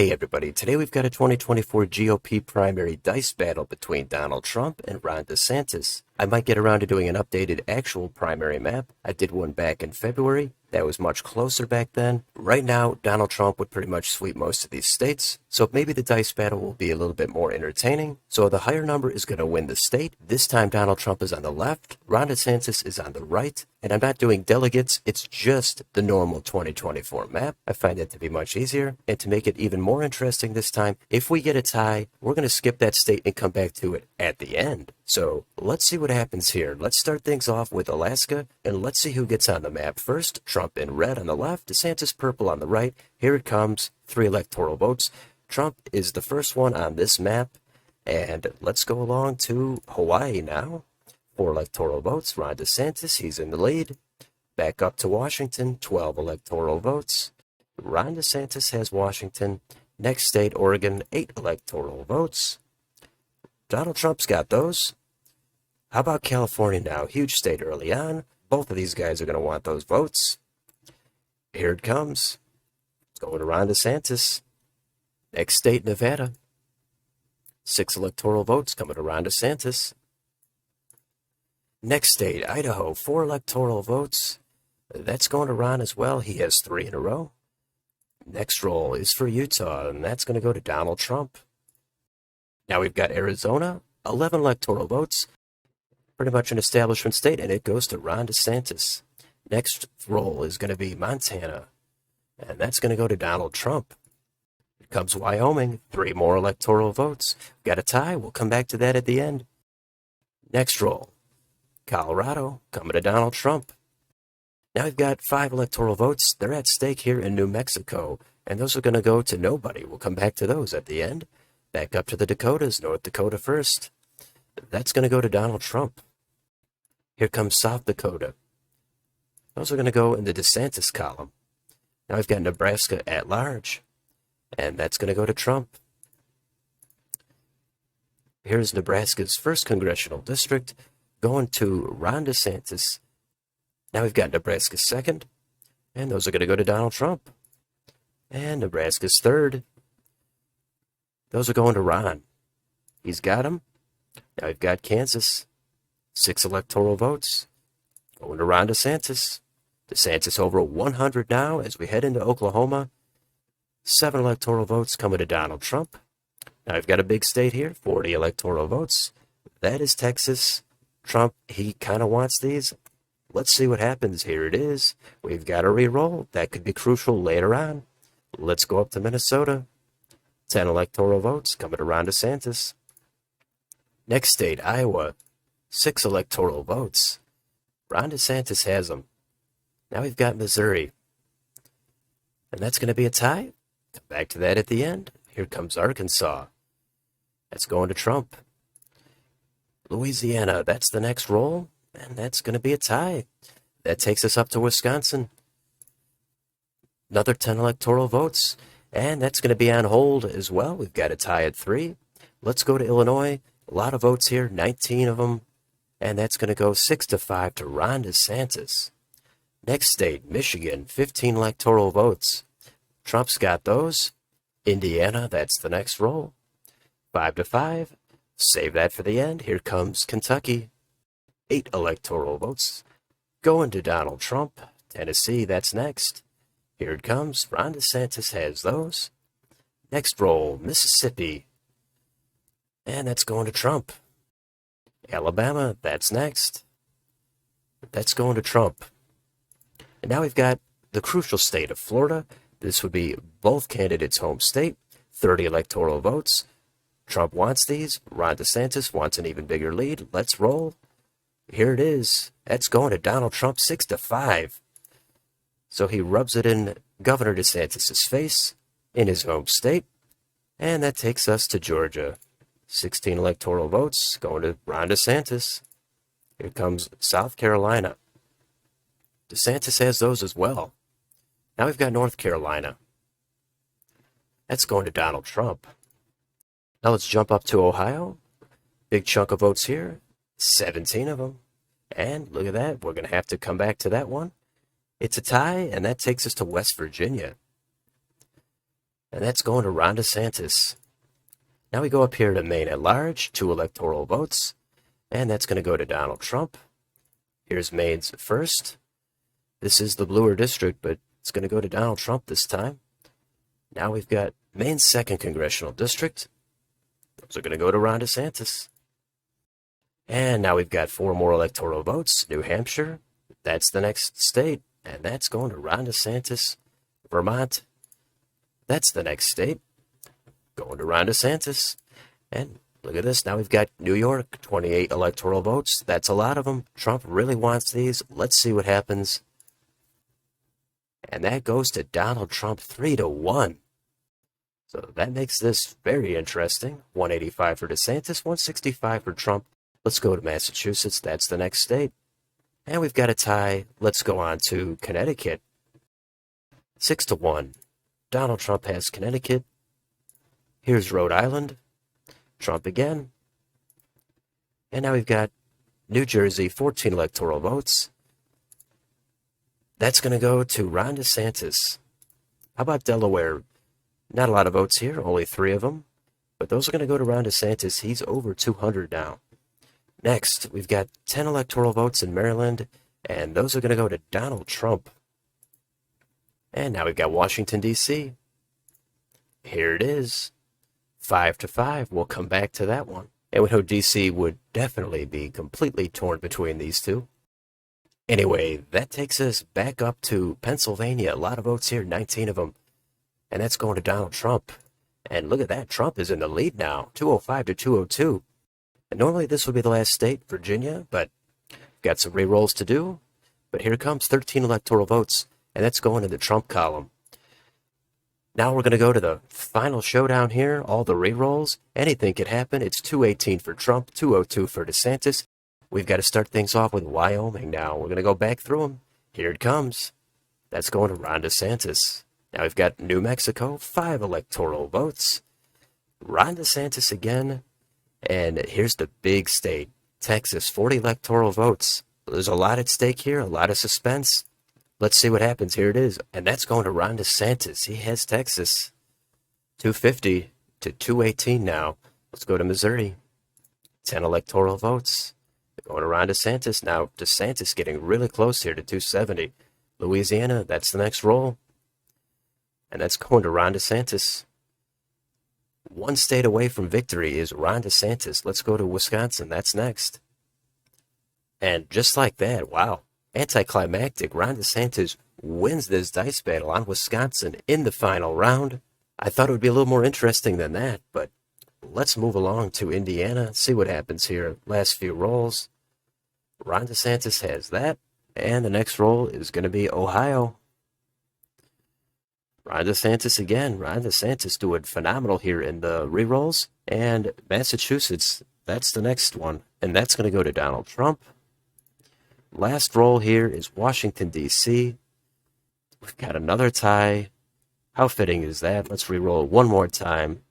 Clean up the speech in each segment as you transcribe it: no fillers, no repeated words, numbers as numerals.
Hey everybody, today we've got a 2024 GOP primary dice battle between Donald Trump and Ron DeSantis. I might get around to doing an updated actual primary map. I did one back in February. That was much closer back then. Right now, Donald Trump would pretty much sweep most of these states, so maybe the dice battle will be a little bit more entertaining. So the higher number is going to win the state. This time Donald Trump is on the left, Ron DeSantis is on the right, and I'm not doing delegates, it's just the normal 2024 map. I find that to be much easier, and to make it even more interesting this time, if we get a tie, we're going to skip that state and come back to it at the end. So let's see what happens here. Let's start things off with Alaska, and let's see who gets on the map first. Trump in red on the left, DeSantis purple on the right. Here it comes, 3 electoral votes. Trump is the first one on this map, and let's go along to Hawaii now. 4 electoral votes. Ron DeSantis, he's in the lead. Back up to Washington, 12 electoral votes. Ron DeSantis has Washington. Next state, Oregon, 8 electoral votes. Donald Trump's got those. How about California now? Huge state early on. Both of these guys are going to want those votes. Here it comes. It's going to Ron DeSantis. Next state, Nevada. 6 electoral votes coming to Ron DeSantis. Next state, Idaho. 4 electoral votes. That's going to Ron as well. He has 3 in a row. Next roll is for Utah, and that's going to go to Donald Trump. Now we've got Arizona. 11 electoral votes. Pretty much an establishment state, and it goes to Ron DeSantis. Next roll is going to be Montana, and that's going to go to Donald Trump. Here comes Wyoming, 3 more electoral votes. Got a tie, we'll come back to that at the end. Next roll, Colorado, coming to Donald Trump. Now we've got 5 electoral votes. They're at stake here in New Mexico, and those are going to go to nobody. We'll come back to those at the end. Back up to the Dakotas, North Dakota first. That's going to go to Donald Trump. Here comes South Dakota. Those are going to go in the DeSantis column. Now we've got Nebraska at large, and that's going to go to Trump. Here's Nebraska's 1st congressional district, going to Ron DeSantis. Now we've got Nebraska's 2nd, and those are going to go to Donald Trump. And Nebraska's 3rd. Those are going to Ron. He's got them. Now we've got Kansas. 6 electoral votes. Going to Ron DeSantis. DeSantis over 100 now as we head into Oklahoma. 7 electoral votes coming to Donald Trump. Now we've got a big state here. 40 electoral votes. That is Texas. Trump, he kind of wants these. Let's see what happens. Here it is. We've got a re-roll. That could be crucial later on. Let's go up to Minnesota. 10 electoral votes coming to Ron DeSantis. Next state, Iowa. 6 electoral votes. Ron DeSantis has them. Now we've got Missouri. And that's going to be a tie. Come back to that at the end. Here comes Arkansas. That's going to Trump. Louisiana, that's the next roll. And that's going to be a tie. That takes us up to Wisconsin. Another 10 electoral votes. And that's going to be on hold as well. We've got a tie at 3. Let's go to Illinois. A lot of votes here, 19 of them. And that's going to go 6-5 to Ron DeSantis. Next state, Michigan, 15 electoral votes. Trump's got those. Indiana, that's the next roll. 5-5. Save that for the end. Here comes Kentucky. 8 electoral votes. Going to Donald Trump. Tennessee, that's next. Here it comes. Ron DeSantis has those. Next roll, Mississippi. And that's going to Trump. Alabama, that's next. That's going to Trump. And now we've got the crucial state of Florida. This would be both candidates' home state. 30 electoral votes. Trump wants these. Ron DeSantis wants an even bigger lead. Let's roll. Here it is. That's going to Donald Trump 6-5. So he rubs it in Governor DeSantis' face in his home state. And that takes us to Georgia. 16 electoral votes going to Ron DeSantis. Here comes South Carolina. DeSantis has those as well. Now we've got North Carolina. That's going to Donald Trump. Now let's jump up to Ohio. Big chunk of votes here. 17 of them. And look at that. We're going to have to come back to that one. It's a tie, and that takes us to West Virginia. and that's going to Ron DeSantis. Now we go up here to Maine at large, 2 electoral votes, and that's going to go to Donald Trump. Here's Maine's first. This is the bluer district, but it's going to go to Donald Trump this time. Now we've got Maine's 2nd congressional district. Those are going to go to Ron DeSantis. And now we've got 4 more electoral votes. New Hampshire, that's the next state, and that's going to Ron DeSantis. Vermont, that's the next state, going to Ron DeSantis. And look at this, now we've got New York, 28 electoral votes. That's a lot of them. Trump really wants these. Let's see what happens. And that goes to Donald Trump 3-1. So that makes this very interesting. 185 for DeSantis, 165 for Trump. Let's go to Massachusetts. That's the next state. And we've got a tie. Let's go on to Connecticut. 6-1. Donald Trump has Connecticut. Here's Rhode Island. Trump again. And now we've got New Jersey, 14 electoral votes. That's going to go to Ron DeSantis. How about Delaware? Not a lot of votes here, only 3 of them. But those are going to go to Ron DeSantis. He's over 200 now. Next, we've got 10 electoral votes in Maryland, and those are going to go to Donald Trump. And now we've got Washington, D.C. Here it is. 5-5. We'll come back to that one. And we know D.C. would definitely be completely torn between these two. Anyway, that takes us back up to Pennsylvania. A lot of votes here, 19 of them. And that's going to Donald Trump. And look at that, Trump is in the lead now, 205-202. And normally this would be the last state, Virginia, but got some re-rolls to do. But here comes 13 electoral votes, and that's going in the Trump column. Now we're going to go to the final showdown here, all the re-rolls. Anything could happen. It's 218 for Trump, 202 for DeSantis. We've got to start things off with Wyoming now. We're going to go back through them. Here it comes. That's going to Ron DeSantis. Now we've got New Mexico, 5 electoral votes. Ron DeSantis again. And here's the big state, Texas, 40 electoral votes. There's a lot at stake here, a lot of suspense. Let's see what happens. Here it is. And that's going to Ron DeSantis. He has Texas. 250-218 now. Let's go to Missouri. 10 electoral votes. Going to Ron DeSantis. Now, DeSantis getting really close here to 270. Louisiana, that's the next roll. And that's going to Ron DeSantis. 1 state away from victory is Ron DeSantis. Let's go to Wisconsin. That's next. And just like that, wow. Anticlimactic. Ron DeSantis wins this dice battle on Wisconsin in the final round. I thought it would be a little more interesting than that, but let's move along to Indiana. See what happens here. Last few rolls. Ron DeSantis has that. And the next roll is going to be Ohio. Ron DeSantis again. Ron DeSantis doing phenomenal here in the rerolls. And Massachusetts, that's the next one. And that's going to go to Donald Trump. Last roll here is Washington, D.C. We've got another tie. How fitting is that? Let's re-roll one more time.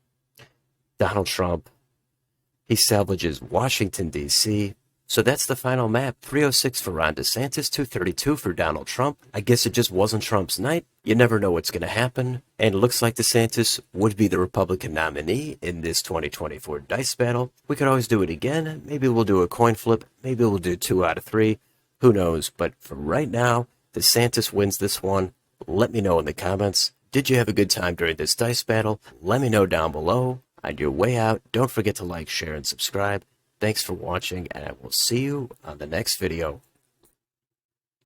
Donald Trump. He salvages Washington, D.C. So that's the final map. 306 for Ron DeSantis, 232 for Donald Trump. I guess it just wasn't Trump's night. You never know what's going to happen. And it looks like DeSantis would be the Republican nominee in this 2024 dice battle. We could always do it again. Maybe we'll do a coin flip. Maybe we'll do 2 out of 3. Who knows? But for right now, DeSantis wins this one. Let me know in the comments. Did you have a good time during this dice battle? Let me know down below. On your way out, don't forget to like, share, and subscribe. Thanks for watching, and I will see you on the next video.